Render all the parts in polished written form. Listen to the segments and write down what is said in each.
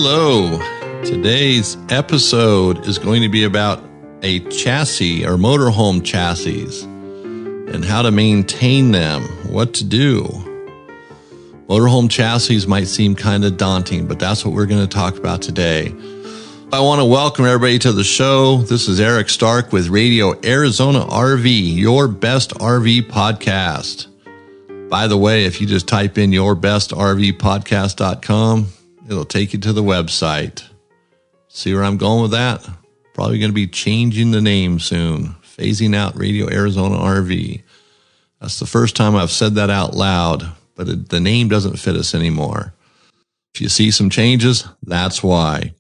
Hello. Today's episode is going to be about a chassis or motorhome chassis and how to maintain them, what to do. Motorhome chassis might seem kind of daunting, but that's what we're going to talk about today. I want to welcome everybody to the show. This is Eric Stark with Radio Arizona RV, your best RV podcast. By the way, if you just type in yourbestrvpodcast.com, it'll take you to the website. See where I'm going with that? Probably going to be changing the name soon, phasing out Radio Arizona RV. That's the first time I've said that out loud, but the name doesn't fit us anymore. If you see some changes, that's why.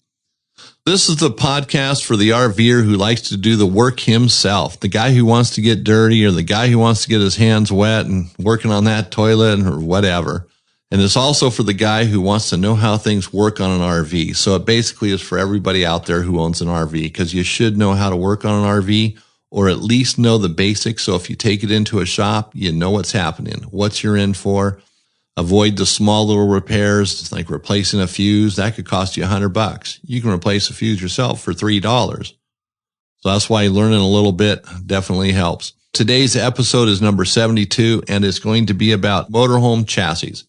This is the podcast for the RVer who likes to do the work himself, the guy who wants to get dirty or the guy who wants to get his hands wet and working on that toilet or whatever. And it's also for the guy who wants to know how things work on an RV. So it basically is for everybody out there who owns an RV, because you should know how to work on an RV or at least know the basics. So if you take it into a shop, you know what's happening, what you're in for. Avoid the small little repairs, like replacing a fuse. That could cost you $100. You can replace a fuse yourself for $3. So that's why learning a little bit definitely helps. Today's episode is number 72, and it's going to be about motorhome chassis.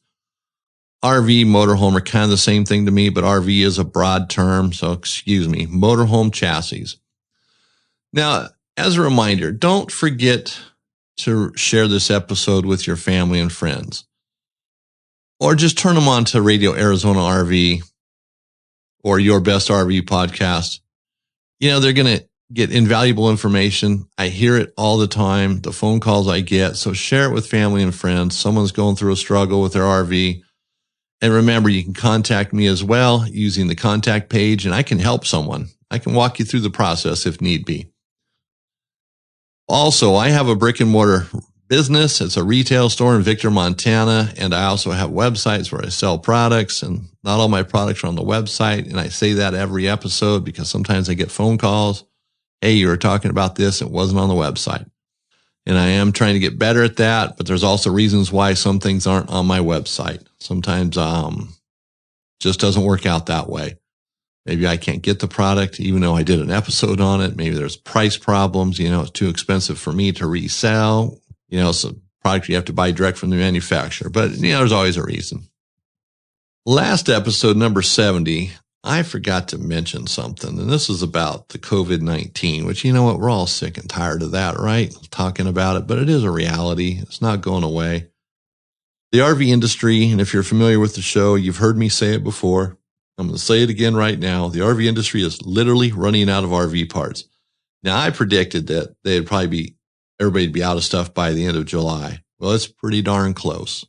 RV, motorhome are kind of the same thing to me, but RV is a broad term, so excuse me. Motorhome chassis. Now, as a reminder, don't forget to share this episode with your family and friends. Or just turn them on to Radio Arizona RV or Your Best RV Podcast. You know, they're going to get invaluable information. I hear it all the time, the phone calls I get. So share it with family and friends. Someone's going through a struggle with their RV. And remember, you can contact me as well using the contact page, and I can help someone. I can walk you through the process if need be. Also, I have a brick and mortar business. It's a retail store in Victor, Montana, and I also have websites where I sell products, and not all my products are on the website. And I say that every episode because sometimes I get phone calls. Hey, you were talking about this. It wasn't on the website. And I am trying to get better at that, but there's also reasons why some things aren't on my website. Sometimes just doesn't work out that way. Maybe I can't get the product, even though I did an episode on it. Maybe there's price problems. You know, it's too expensive for me to resell. You know, it's a product you have to buy direct from the manufacturer. But, you know, there's always a reason. Last episode, number 70, I forgot to mention something. And this is about the COVID-19, which, you know what, we're all sick and tired of that, right? Talking about it, but it is a reality. It's not going away. The RV industry, and if you're familiar with the show, you've heard me say it before. I'm going to say it again right now. The RV industry is literally running out of RV parts. Now, I predicted that everybody'd be out of stuff by the end of July. Well, it's pretty darn close.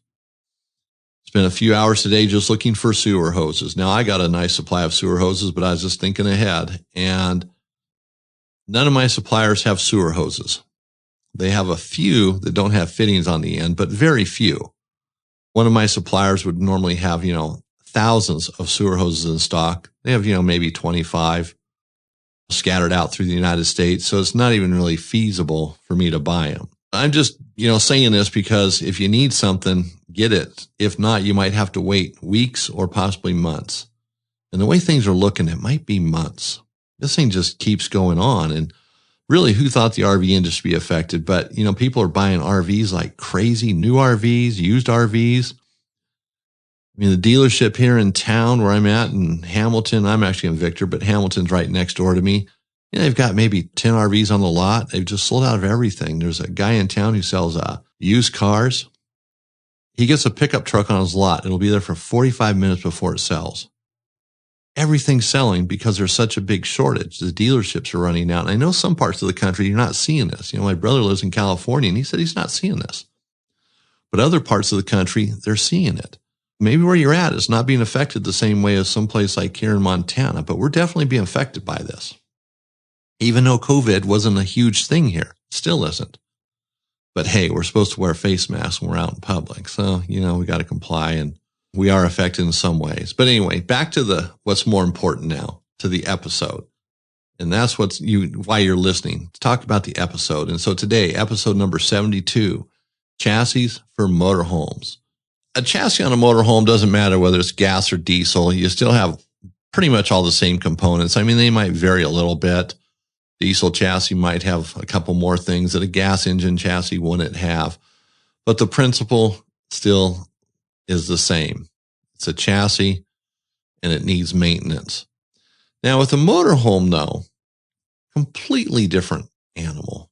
Spent a few hours today just looking for sewer hoses. Now, I got a nice supply of sewer hoses, but I was just thinking ahead, and none of my suppliers have sewer hoses. They have a few that don't have fittings on the end, but very few. One of my suppliers would normally have, thousands of sewer hoses in stock. They have, maybe 25 scattered out through the United States. So it's not even really feasible for me to buy them. I'm just, saying this because if you need something, get it. If not, you might have to wait weeks or possibly months. And the way things are looking, it might be months. This thing just keeps going on. And really, who thought the RV industry be affected? But, people are buying RVs like crazy, new RVs, used RVs. I mean, the dealership here in town where I'm at in Hamilton, I'm actually in Victor, but Hamilton's right next door to me. They've got maybe 10 RVs on the lot. They've just sold out of everything. There's a guy in town who sells used cars. He gets a pickup truck on his lot. It'll be there for 45 minutes before it sells. Everything's selling because there's such a big shortage. The dealerships are running out. And I know some parts of the country, you're not seeing this. My brother lives in California, and he said he's not seeing this. But other parts of the country, they're seeing it. Maybe where you're at is not being affected the same way as someplace like here in Montana, but we're definitely being affected by this. Even though COVID wasn't a huge thing here, it still isn't. But hey, we're supposed to wear face masks when we're out in public. So, we got to comply, and we are affected in some ways. But anyway, back to what's more important now, to the episode. And that's why you're listening, to talk about the episode. And so today, episode number 72, chassis for motorhomes. A chassis on a motorhome doesn't matter whether it's gas or diesel. You still have pretty much all the same components. I mean, they might vary a little bit. Diesel chassis might have a couple more things that a gas engine chassis wouldn't have, but the principle still is the same. It's a chassis and it needs maintenance. Now with a motorhome though, completely different animal.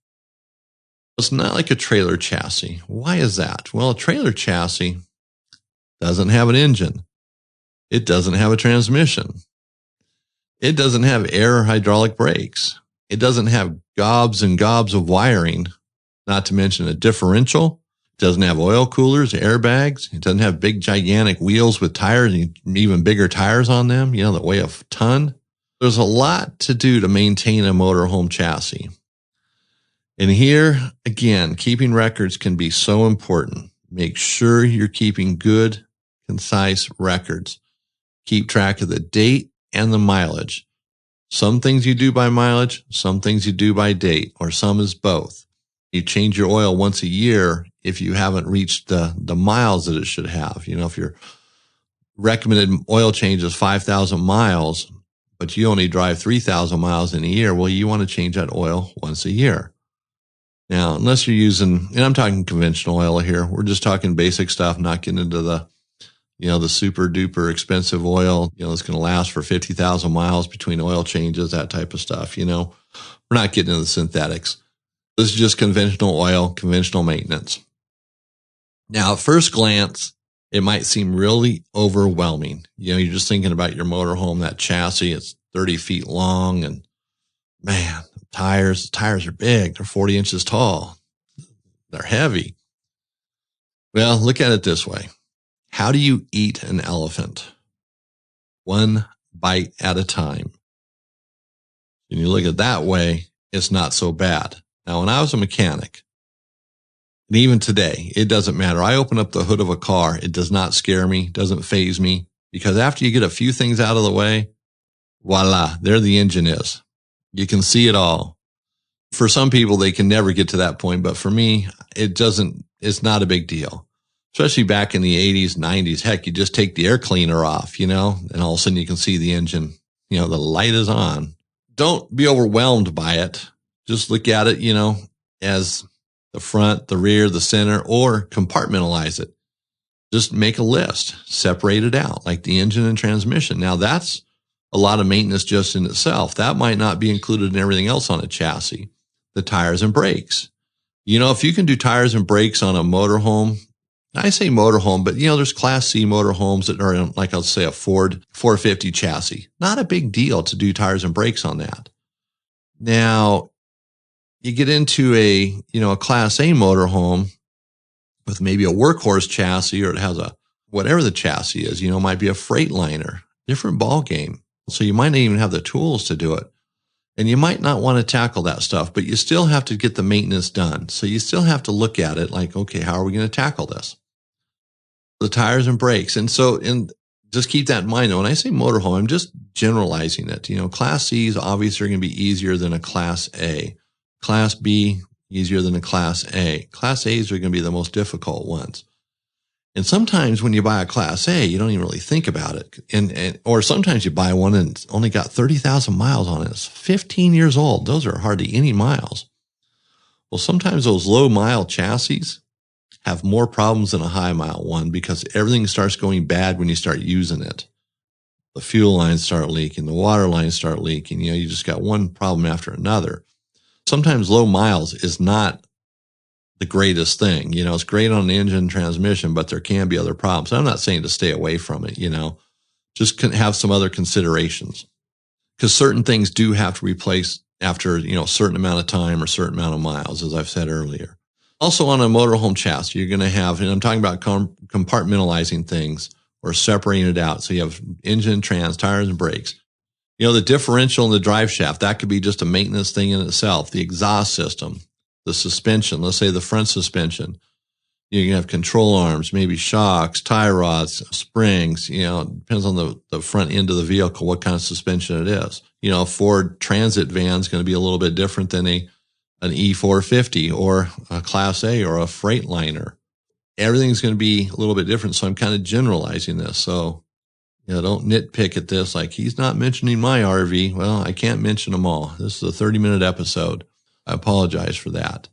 It's not like a trailer chassis. Why is that? Well, a trailer chassis doesn't have an engine. It doesn't have a transmission. It doesn't have air or hydraulic brakes. It doesn't have gobs and gobs of wiring, not to mention a differential. It doesn't have oil coolers, airbags. It doesn't have big, gigantic wheels with tires, even bigger tires on them, that weigh a ton. There's a lot to do to maintain a motorhome chassis. And here, again, keeping records can be so important. Make sure you're keeping good, concise records. Keep track of the date and the mileage. Some things you do by mileage, some things you do by date, or some is both. You change your oil once a year if you haven't reached the miles that it should have. If your recommended oil change is 5,000 miles, but you only drive 3,000 miles in a year, well, you want to change that oil once a year. Now, unless you're using, and I'm talking conventional oil here, we're just talking basic stuff, not getting into the super duper expensive oil, that's going to last for 50,000 miles between oil changes, that type of stuff. We're not getting into the synthetics. This is just conventional oil, conventional maintenance. Now, at first glance, it might seem really overwhelming. You're just thinking about your motorhome, that chassis, it's 30 feet long and man, the tires are big. They're 40 inches tall. They're heavy. Well, look at it this way. How do you eat an elephant? One bite at a time. When you look at it that way, it's not so bad. Now, when I was a mechanic, and even today, it doesn't matter. I open up the hood of a car. It does not scare me, doesn't faze me, because after you get a few things out of the way, voila, there the engine is. You can see it all. For some people, they can never get to that point, but for me, it's not a big deal. Especially back in the 80s, 90s. Heck, you just take the air cleaner off, and all of a sudden you can see the engine. The light is on. Don't be overwhelmed by it. Just look at it, as the front, the rear, the center, or compartmentalize it. Just make a list, separate it out, like the engine and transmission. Now, that's a lot of maintenance just in itself. That might not be included in everything else on a chassis. The tires and brakes. If you can do tires and brakes on a motorhome, I say motorhome, but there's Class C motorhomes that are in, like I'll say, a Ford 450 chassis. Not a big deal to do tires and brakes on that. Now, you get into a Class A motorhome with maybe a workhorse chassis, or it has whatever the chassis is, might be a Freightliner, different ball game. So you might not even have the tools to do it. And you might not want to tackle that stuff, but you still have to get the maintenance done. So you still have to look at it like, okay, how are we going to tackle this? The tires and brakes. And just keep that in mind. When I say motorhome, I'm just generalizing it. Class C's obviously are going to be easier than a Class A. Class B, easier than a Class A. Class A's are going to be the most difficult ones. And sometimes when you buy a Class A, you don't even really think about it. Or sometimes you buy one and it's only got 30,000 miles on it. It's 15 years old. Those are hardly any miles. Well, sometimes those low mile chassis have more problems than a high mile one because everything starts going bad when you start using it. The fuel lines start leaking. The water lines start leaking. You just got one problem after another. Sometimes low miles is not the greatest thing. It's great on the engine transmission, but there can be other problems. I'm not saying to stay away from it, just have some other considerations because certain things do have to replace after, a certain amount of time or certain amount of miles, as I've said earlier. Also on a motorhome chassis, you're going to have, and I'm talking about compartmentalizing things or separating it out. So you have engine, trans, tires, and brakes. The differential and the drive shaft, that could be just a maintenance thing in itself. The exhaust system, the suspension, let's say the front suspension. You can have control arms, maybe shocks, tie rods, springs, it depends on the front end of the vehicle, what kind of suspension it is. A Ford Transit van is going to be a little bit different than an E450 or a Class A or a Freightliner. Everything's going to be a little bit different. So I'm kind of generalizing this. So, Don't nitpick at this. Like, he's not mentioning my RV. Well, I can't mention them all. This is a 30-minute episode. I apologize for that.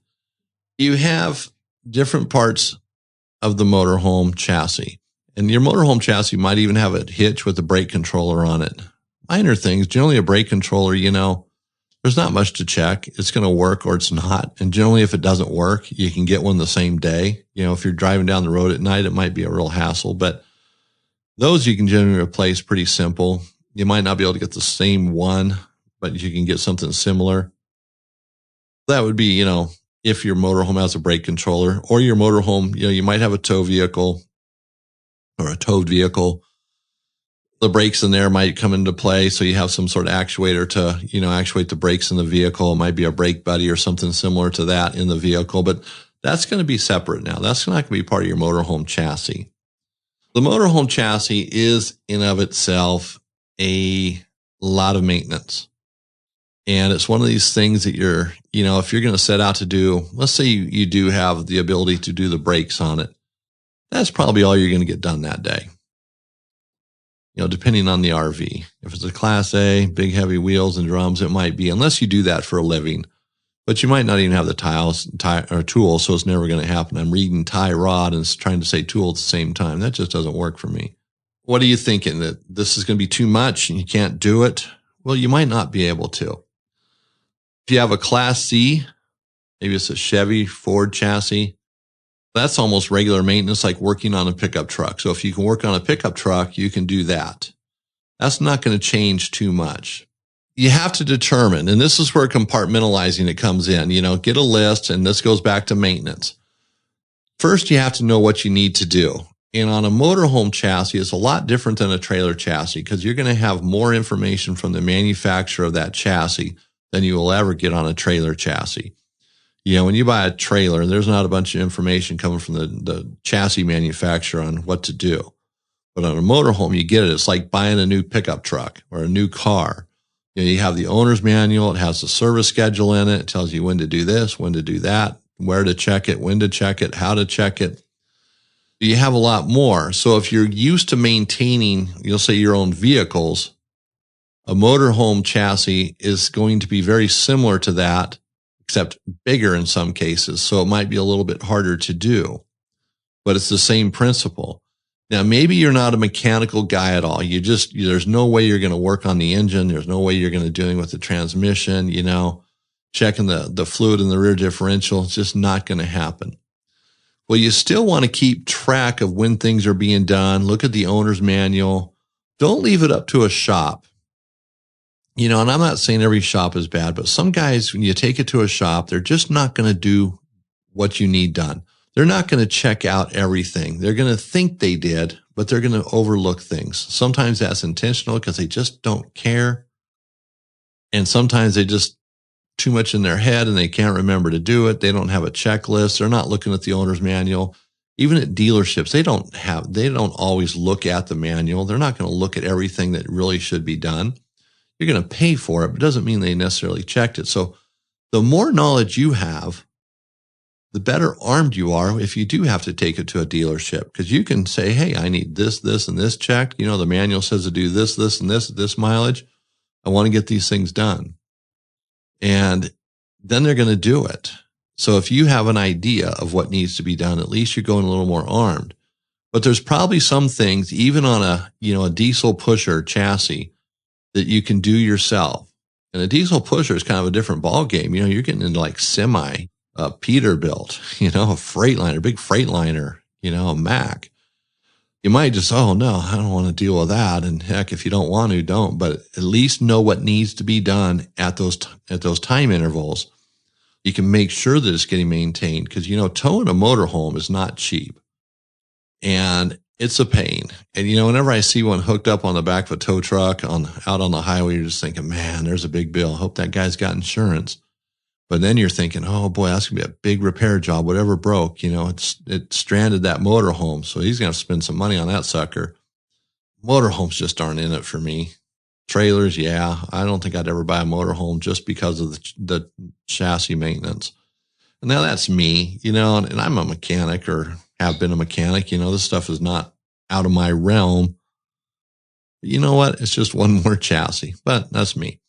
You have different parts of the motorhome chassis. And your motorhome chassis might even have a hitch with a brake controller on it. Minor things. Generally, a brake controller, there's not much to check. It's going to work or it's not. And generally, if it doesn't work, you can get one the same day. If you're driving down the road at night, it might be a real hassle. But those you can generally replace pretty simple. You might not be able to get the same one, but you can get something similar. That would be, if your motorhome has a brake controller, or your motorhome, you might have a tow vehicle or a towed vehicle. The brakes in there might come into play. So you have some sort of actuator to, actuate the brakes in the vehicle. It might be a brake buddy or something similar to that in the vehicle, but that's going to be separate now. That's not going to be part of your motorhome chassis. The motorhome chassis is in of itself a lot of maintenance. And it's one of these things that if you're going to set out to do, let's say you do have the ability to do the brakes on it. That's probably all you're going to get done that day. Depending on the RV. If it's a Class A, big heavy wheels and drums, it might be, unless you do that for a living. But you might not even have the tools, so it's never going to happen. I'm reading tie rod and trying to say tool at the same time. That just doesn't work for me. What are you thinking? That this is going to be too much and you can't do it? Well, you might not be able to. If you have a Class C, maybe it's a Chevy, Ford chassis, that's almost regular maintenance, like working on a pickup truck. So if you can work on a pickup truck, you can do that. That's not going to change too much. You have to determine, and this is where compartmentalizing it comes in, get a list, and this goes back to maintenance. First, you have to know what you need to do. And on a motorhome chassis, it's a lot different than a trailer chassis because you're going to have more information from the manufacturer of that chassis than you will ever get on a trailer chassis. When you buy a trailer, there's not a bunch of information coming from the chassis manufacturer on what to do. But on a motorhome, you get it. It's like buying a new pickup truck or a new car. You have the owner's manual. It has the service schedule in it. It tells you when to do this, when to do that, where to check it, when to check it, how to check it. You have a lot more. So if you're used to maintaining, you'll say your own vehicles, a motorhome chassis is going to be very similar to that, except bigger in some cases. So it might be a little bit harder to do, but it's the same principle. Now, maybe you're not a mechanical guy at all. There's no way you're going to work on the engine. There's no way you're going to do anything with the transmission, checking the fluid in the rear differential. It's just not going to happen. Well, you still want to keep track of when things are being done. Look at the owner's manual. Don't leave it up to a shop. And I'm not saying every shop is bad, but some guys, when you take it to a shop, they're just not going to do what you need done. They're not going to check out everything. They're going to think they did, but they're going to overlook things. Sometimes that's intentional because they just don't care. And sometimes they just too much in their head and they can't remember to do it. They don't have a checklist. They're not looking at the owner's manual. Even at dealerships, they don't always look at the manual. They're not going to look at everything that really should be done. You're going to pay for it, but it doesn't mean they necessarily checked it. So the more knowledge you have, the better armed you are if you do have to take it to a dealership, because you can say, hey, I need this, this, and this checked. The manual says to do this, this, and this mileage. I want to get these things done. And then they're going to do it. So if you have an idea of what needs to be done, at least you're going a little more armed. But there's probably some things, even on a diesel pusher chassis, that you can do yourself. And a diesel pusher is kind of a different ball game. You're getting into like semi, Peterbilt, a Freightliner, big Freightliner, a Mack. You might just, oh no, I don't want to deal with that. And heck, if you don't want to, don't. But at least know what needs to be done at those time intervals. You can make sure that it's getting maintained, because towing a motorhome is not cheap, and it's a pain. And whenever I see one hooked up on the back of a tow truck out on the highway, you're just thinking, man, there's a big bill. Hope that guy's got insurance. But then you're thinking, oh boy, that's gonna be a big repair job. Whatever broke, it stranded that motorhome, so he's gonna have to spend some money on that sucker. Motorhomes just aren't in it for me. Trailers, yeah, I don't think I'd ever buy a motorhome just because of the chassis maintenance. And now that's me, and I'm a mechanic, or have been a mechanic. This stuff is not out of my realm. You know what? It's just one more chassis, but that's me.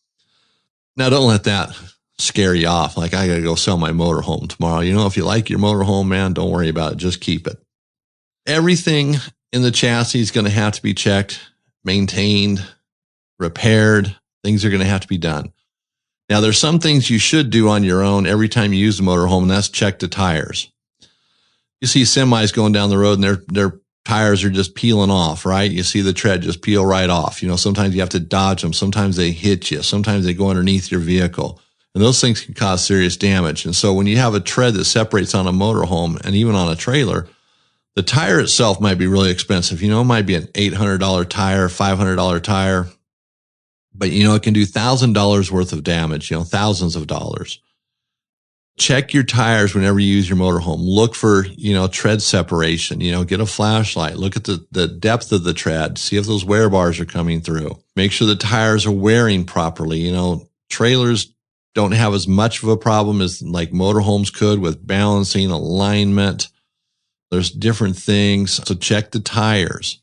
Now, don't let that scare you off. Like, I got to go sell my motorhome tomorrow. If you like your motorhome, man, don't worry about it. Just keep it. Everything in the chassis is going to have to be checked, maintained, repaired. Things are going to have to be done. Now, there's some things you should do on your own every time you use the motorhome, and that's check the tires. You see semis going down the road and their tires are just peeling off, right? You see the tread just peel right off. Sometimes you have to dodge them. Sometimes they hit you. Sometimes they go underneath your vehicle. And those things can cause serious damage. And so when you have a tread that separates on a motorhome and even on a trailer, the tire itself might be really expensive. It might be an $800 tire, $500 tire, but it can do $1,000 worth of damage, thousands of dollars. Check your tires whenever you use your motorhome. Look for, tread separation, get a flashlight, look at the depth of the tread, see if those wear bars are coming through. Make sure the tires are wearing properly. Trailers don't have as much of a problem as like motorhomes could with balancing, alignment. There's different things. So check the tires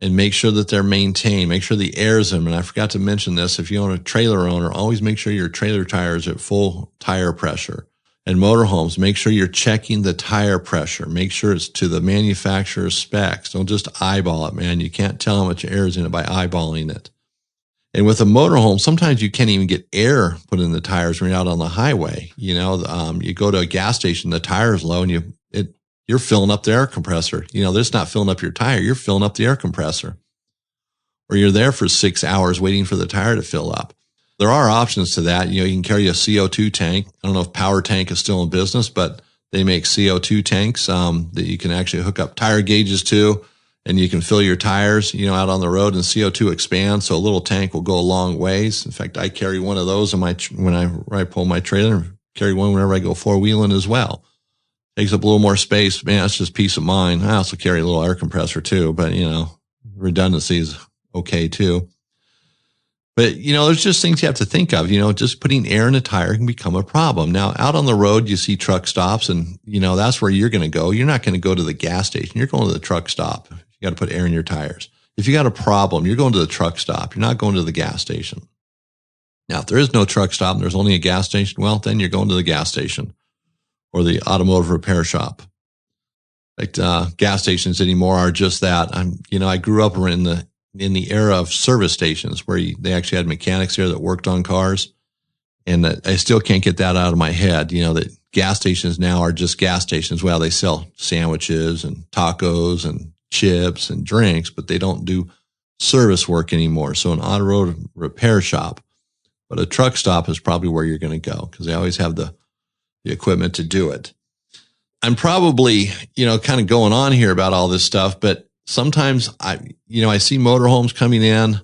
and make sure that they're maintained. Make sure the air's in them. And I forgot to mention this. If you own a trailer owner, always make sure your trailer tires are at full tire pressure. And motorhomes, make sure you're checking the tire pressure. Make sure it's to the manufacturer's specs. Don't just eyeball it, man. You can't tell how much air is in it by eyeballing it. And with a motorhome, sometimes you can't even get air put in the tires when you're out on the highway. You go to a gas station, the tire's low, and you're filling up the air compressor. That's not filling up your tire. You're filling up the air compressor. Or you're there for 6 hours waiting for the tire to fill up. There are options to that. You can carry a CO2 tank. I don't know if Power Tank is still in business, but they make CO2 tanks that you can actually hook up tire gauges to, and you can fill your tires, out on the road, and CO2 expands. So a little tank will go a long ways. In fact, I carry one of those when I pull my trailer, carry one whenever I go four-wheeling as well. Takes up a little more space. Man, it's just peace of mind. I also carry a little air compressor too, but redundancy is okay too. But, there's just things you have to think of. Just putting air in a tire can become a problem. Now, out on the road, you see truck stops, and, that's where you're going to go. You're not going to go to the gas station. You're going to the truck stop. You got to put air in your tires. If you got a problem, you're going to the truck stop. You're not going to the gas station. Now, if there is no truck stop and there's only a gas station, well, then you're going to the gas station or the automotive repair shop. In fact, gas stations anymore are just that. I grew up in the era of service stations where they actually had mechanics there that worked on cars. And I still can't get that out of my head. That gas stations now are just gas stations. Well, they sell sandwiches and tacos and chips and drinks, but they don't do service work anymore. So an auto repair shop, but a truck stop is probably where you're going to go because they always have the equipment to do it. I'm probably, kind of going on here about all this stuff, but sometimes I see motorhomes coming in.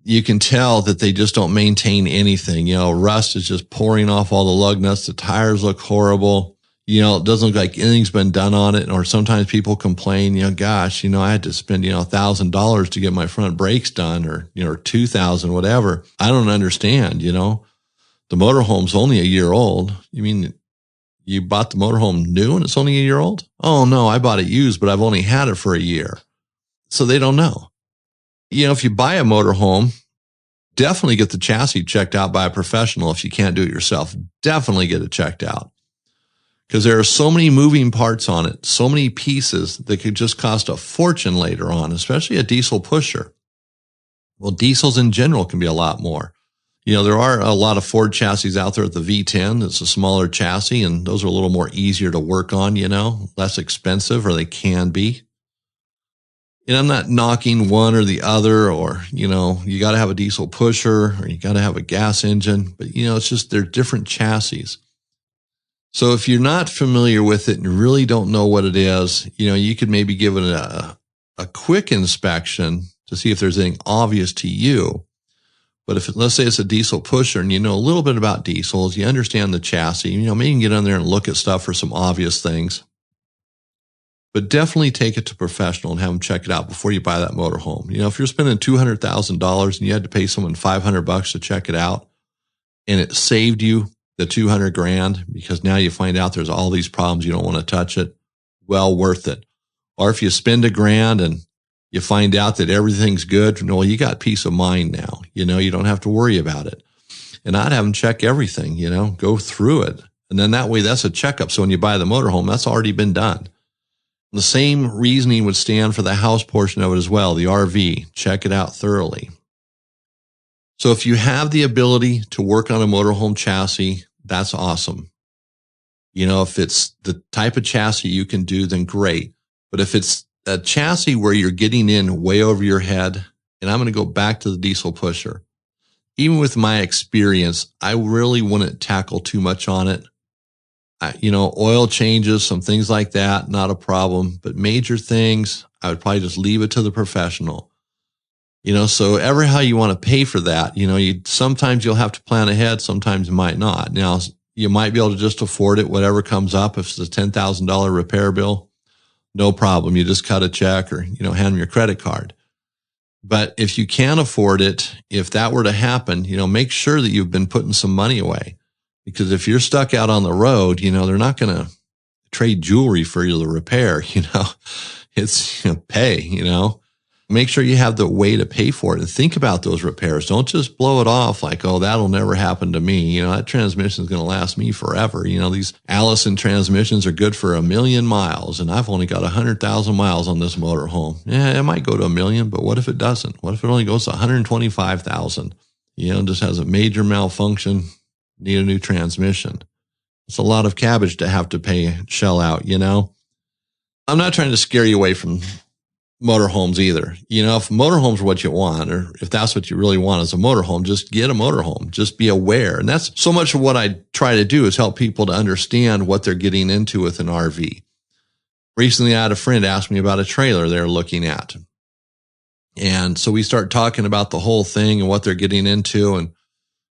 You can tell that they just don't maintain anything. Rust is just pouring off all the lug nuts. The tires look horrible. It doesn't look like anything's been done on it. Or sometimes people complain, gosh, I had to spend, $1,000 to get my front brakes done or $2,000, whatever. I don't understand, the motorhome's only a year old. You mean you bought the motorhome new and it's only a year old? Oh no, I bought it used, but I've only had it for a year. So they don't know. If you buy a motorhome, definitely get the chassis checked out by a professional. If you can't do it yourself, definitely get it checked out. Because there are so many moving parts on it, so many pieces that could just cost a fortune later on, especially a diesel pusher. Well, diesels in general can be a lot more. There are a lot of Ford chassis out there at the V10. It's a smaller chassis, and those are a little more easier to work on, less expensive, or they can be. And I'm not knocking one or the other, or, you got to have a diesel pusher or you got to have a gas engine, but, it's just they're different chassis. So if you're not familiar with it and really don't know what it is, you could maybe give it a quick inspection to see if there's anything obvious to you. But let's say it's a diesel pusher and you know a little bit about diesels, you understand the chassis, maybe you can get on there and look at stuff for some obvious things. But definitely take it to a professional and have them check it out before you buy that motorhome. If you're spending $200,000 and you had to pay someone $500 to check it out, and it saved you the $200,000 because now you find out there's all these problems, you don't want to touch it, well worth it. Or if you spend $1,000 and You find out that everything's good. Well, you got peace of mind now. You know, you don't have to worry about it. And I'd have them check everything, you know, go through it. And then that way, that's a checkup. So when you buy the motorhome, that's already been done. The same reasoning would stand for the house portion of it as well, the RV. Check it out thoroughly. So if you have the ability to work on a motorhome chassis, that's awesome. You know, if it's the type of chassis you can do, then great. But if it's a chassis where you're getting in way over your head, and I'm going to go back to the diesel pusher. Even with my experience, I really wouldn't tackle too much on it. You know, oil changes, some things like that, not a problem. But major things, I would probably just leave it to the professional. You know, so ever how you want to pay for that, you know, sometimes you'll have to plan ahead, sometimes you might not. Now, you might be able to just afford it, whatever comes up. If it's a $10,000 repair bill, no problem. You just cut a check or, you know, hand them your credit card. But if you can't afford it, if that were to happen, you know, make sure that you've been putting some money away. Because if you're stuck out on the road, you know, they're not going to trade jewelry for you to repair, you know, it's, you know, pay, you know, make sure you have the way to pay for it and think about those repairs. Don't just blow it off like, oh, that'll never happen to me. You know, that transmission is going to last me forever. You know, these Allison transmissions are good for 1,000,000 miles and I've only got 100,000 miles on this motorhome. Yeah, it might go to 1,000,000, but what if it doesn't? What if it only goes to 125,000? You know, just has a major malfunction, need a new transmission. It's a lot of cabbage to have to shell out, you know. I'm not trying to scare you away from motorhomes either. You know, if motorhomes are what you want, or if that's what you really want as a motorhome, just get a motorhome. Just be aware. And that's so much of what I try to do is help people to understand what they're getting into with an RV. Recently, I had a friend ask me about a trailer they're looking at. And so we start talking about the whole thing and what they're getting into and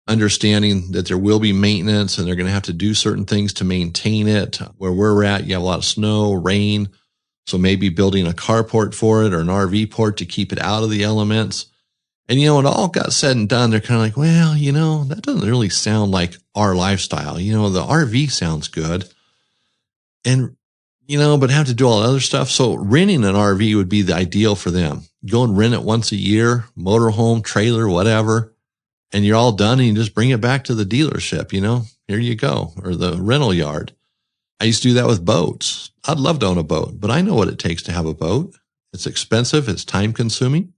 understanding that there will be maintenance and they're going to have to do certain things to maintain it. Where we're at, you have a lot of snow, rain. So maybe building a carport for it or an RV port to keep it out of the elements. And, you know, it all got said and done. They're kind of like, well, you know, that doesn't really sound like our lifestyle. You know, the RV sounds good. And, you know, but have to do all the other stuff. So renting an RV would be the ideal for them. Go and rent it once a year, motorhome, trailer, whatever. And you're all done and you just bring it back to the dealership, you know, here you go, or the rental yard. I used to do that with boats. I'd love to own a boat, but I know what it takes to have a boat. It's expensive. It's time consuming.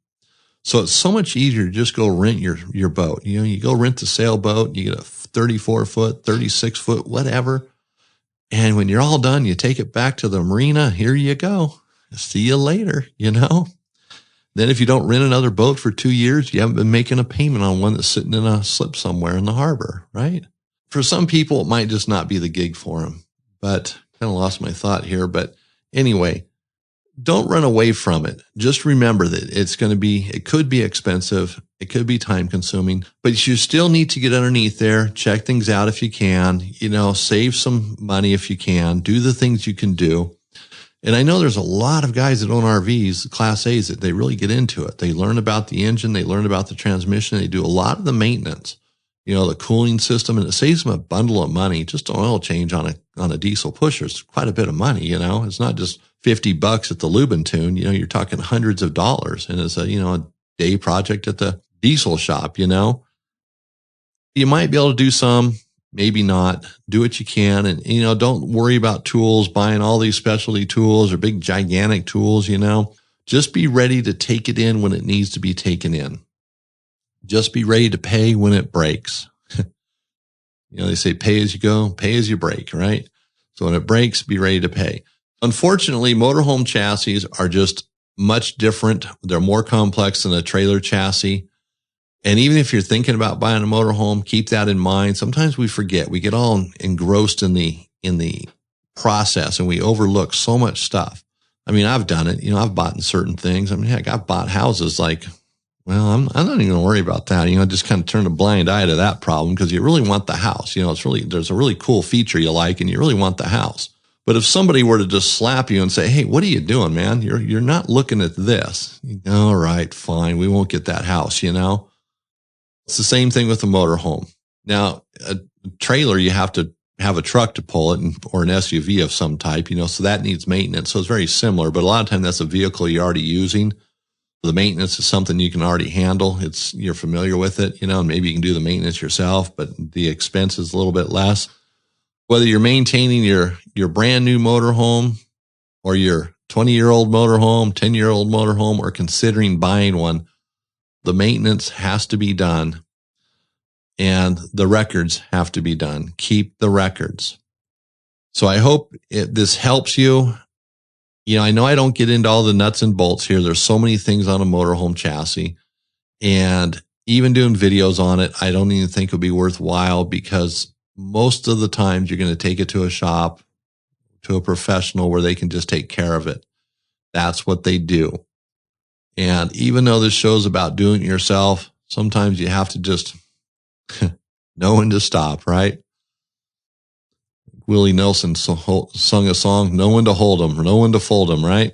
So it's so much easier to just go rent your boat. You know, you go rent the sailboat, you get a 34 foot, 36 foot, whatever. And when you're all done, you take it back to the marina. Here you go. See you later, you know. Then if you don't rent another boat for 2 years, you haven't been making a payment on one that's sitting in a slip somewhere in the harbor, right? For some people, it might just not be the gig for them. But kind of lost my thought here. But anyway, don't run away from it. Just remember that it could be expensive. It could be time consuming, but you still need to get underneath there, check things out if you can, you know, save some money if you can, do the things you can do. And I know there's a lot of guys that own RVs, Class A's, that they really get into it. They learn about the engine. They learn about the transmission. They do a lot of the maintenance. You know, the cooling system, and it saves them a bundle of money. Just an oil change on a diesel pusher. It's quite a bit of money, you know. It's not just $50 at the Lubin tune. You know, you're talking hundreds of dollars, and it's a day project at the diesel shop, you know. You might be able to do some, maybe not. Do what you can, and, you know, don't worry about tools, buying all these specialty tools or big gigantic tools, you know. Just be ready to take it in when it needs to be taken in. Just be ready to pay when it breaks. You know, they say pay as you go, pay as you break, right? So when it breaks, be ready to pay. Unfortunately, motorhome chassis are just much different. They're more complex than a trailer chassis. And even if you're thinking about buying a motorhome, keep that in mind. Sometimes we forget. We get all engrossed in the process and we overlook so much stuff. I mean, I've done it. You know, I've bought in certain things. I mean, heck, I've bought houses like, well, I'm not even going to worry about that. You know, just kind of turn a blind eye to that problem because you really want the house. You know, there's a really cool feature you like and you really want the house. But if somebody were to just slap you and say, hey, what are you doing, man? You're not looking at this. All right, fine. We won't get that house, you know. It's the same thing with a motorhome. Now, a trailer, you have to have a truck to pull it or an SUV of some type, you know, so that needs maintenance. So it's very similar, but a lot of times that's a vehicle you're already using. The maintenance is something you can already handle. You're familiar with it, and maybe you can do the maintenance yourself, but the expense is a little bit less. Whether you're maintaining your brand new motorhome or your 20-year-old motorhome, 10-year-old motorhome, or considering buying one, the maintenance has to be done and the records have to be done. Keep the records. So I hope this helps you. I know I don't get into all the nuts and bolts here. There's so many things on a motorhome chassis, and even doing videos on it, I don't even think it would be worthwhile, because most of the times you're going to take it to a shop, to a professional where they can just take care of it. That's what they do. And even though this show's about doing it yourself, sometimes you have to just know when to stop, right? Willie Nelson sung a song, know when to hold them, know when to fold them, right?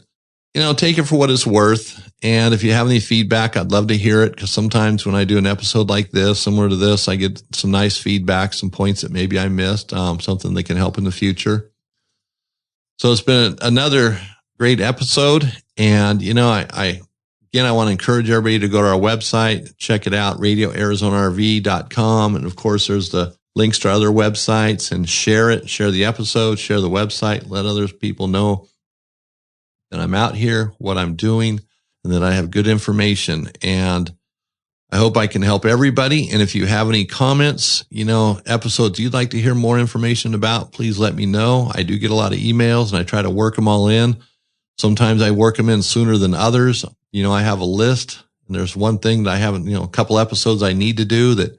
Take it for what it's worth. And if you have any feedback, I'd love to hear it, because sometimes when I do an episode like this, similar to this, I get some nice feedback, some points that maybe I missed, something that can help in the future. So it's been another great episode. And, I want to encourage everybody to go to our website, check it out, radioarizonarv.com. And of course, there's the links to our other websites, and share the episode, share the website, let other people know that I'm out here, what I'm doing, and that I have good information. And I hope I can help everybody. And if you have any comments, episodes you'd like to hear more information about, please let me know. I do get a lot of emails and I try to work them all in. Sometimes I work them in sooner than others. I have a list, and there's one thing that I haven't, a couple episodes I need to do that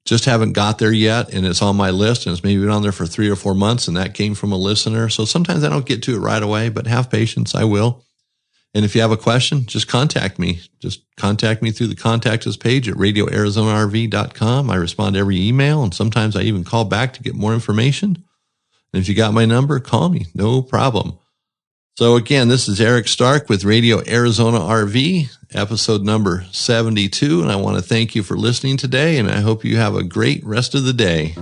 just haven't got there yet, and it's on my list, and it's maybe been on there for 3 or 4 months, and that came from a listener. So sometimes I don't get to it right away, but have patience, I will. And if you have a question, just contact me. Just contact me through the Contact Us page at radioarizonarv.com. I respond to every email, and sometimes I even call back to get more information. And if you got my number, call me. No problem. So again, this is Eric Stark with Radio Arizona RV, episode number 72. And I want to thank you for listening today, and I hope you have a great rest of the day.